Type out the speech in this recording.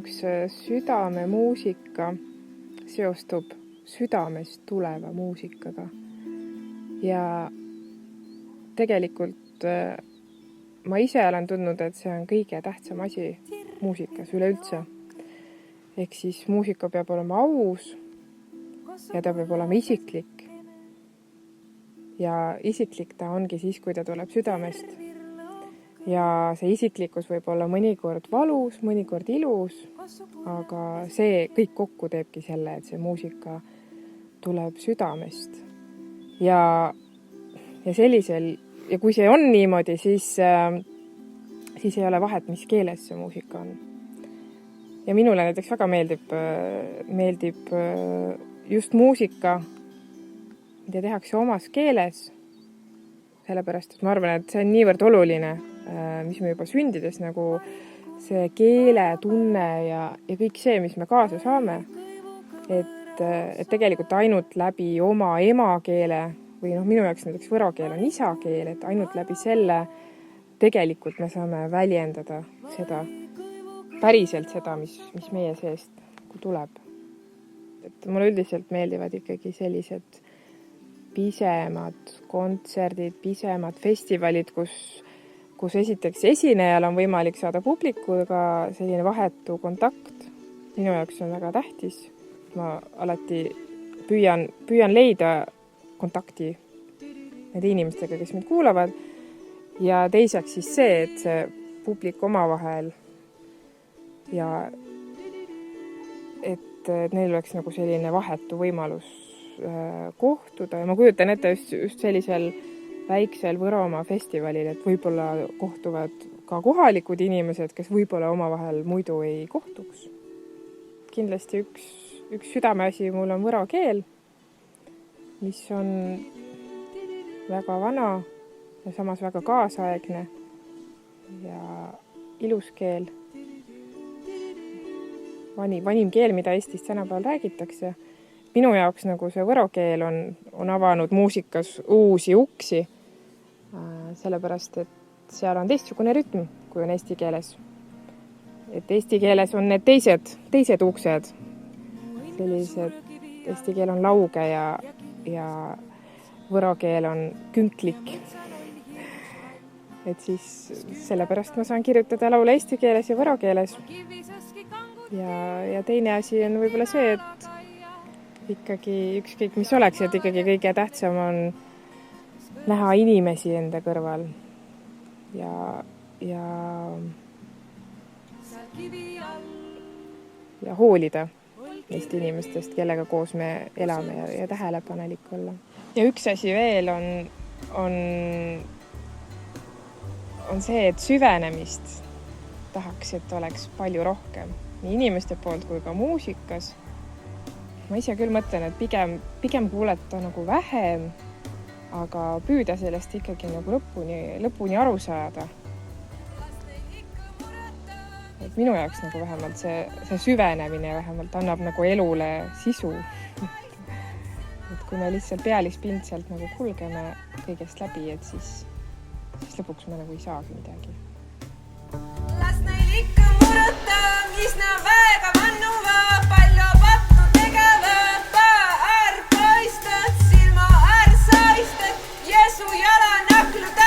jaoks südamemuusika seostub südamest tuleva muusikaga. Ja tegelikult ma ise olen tundnud, et see on kõige tähtsam asi muusikas üleüldse. Ehk siis muusika peab olema aus ja ta peab olema isiklik. Ja isiklik ta ongi siis, kui ta tuleb südamest. Ja see isiklikkus võib olla mõnikord valus, mõnikord ilus, aga see kõik kokku teebki selle, et see muusika tuleb südamest. Ja sellisel, ja kui see on niimoodi, siis ei ole vahet, mis keeles see muusika on. Ja minule näiteks väga meeldib just muusika, mida tehakse omas keeles, sellepärast, et ma arvan, et see on niivõrd oluline, mis me juba sündides nagu see keele tunne ja kõik see, mis me kaasa saame, et tegelikult ainult läbi oma emakeele või minu jaoks näiteks võro keel on isakeel, et ainult läbi selle tegelikult me saame väljendada seda, päriselt seda, mis meie seest tuleb. Et mulle üldiselt meeldivad ikkagi sellised pisemad kontserdid, pisemad festivalid, kus esiteks esinejal on võimalik saada publikuga selline vahetu kontakt. Minu jaoks on väga tähtis. Ma alati püüan leida kontakti nende inimestega, kes mind kuulavad. Ja teiseks siis see, et see publik omavahel ja et neil oleks nagu selline vahetu võimalus kohtuda. Ja ma kujutan ette just sellisel väiksel Võromaa festivalil, et võib-olla kohtuvad ka kohalikud inimesed, kes võib-olla omavahel muidu ei kohtuks. Kindlasti üks südameasi mul on võro keel, mis on väga vana ja samas väga kaasaegne ja ilus keel. Vanim keel, mida Eestis tänapäeval räägitakse. Minu jaoks nagu see võro keel on avanud muusikas uusi uksi, sellepärast, et seal on teistsugune rütm, kui on eesti keeles. Et eesti keeles on need teised uksed. Eesti keel on lauge ja võro keel on künklik. Et siis sellepärast ma saan kirjutada laule eesti keeles ja võro keeles. Ja teine asi on võib-olla see, et ikkagi ükskõik mis oleks, et ikkagi kõige tähtsam on näha inimesi enda kõrval ja hoolida neist inimestest, kellega koos me elame ja tähelepanelik olla. Ja üks asi veel on see, et süvenemist tahaks, et oleks palju rohkem. Nii inimeste poolt kui ka muusikas. Ma ise küll mõtlen, et pigem kuuleta nagu vähem, aga püüda sellest ikkagi nagu lõpuni aru saada. Et minu jaoks nagu vähemalt see süvenemine vähemalt annab nagu elule sisu. Et kui me lihtsalt pealispindselt nagu kulgeme kõigest läbi, et siis lõpuks me nagu ei saagi midagi. Las neil ikka murata, mis na väga vannuva, palju pattu tegeva, paa äär paistad, silma äär saistad, Jeesu jala nakluda.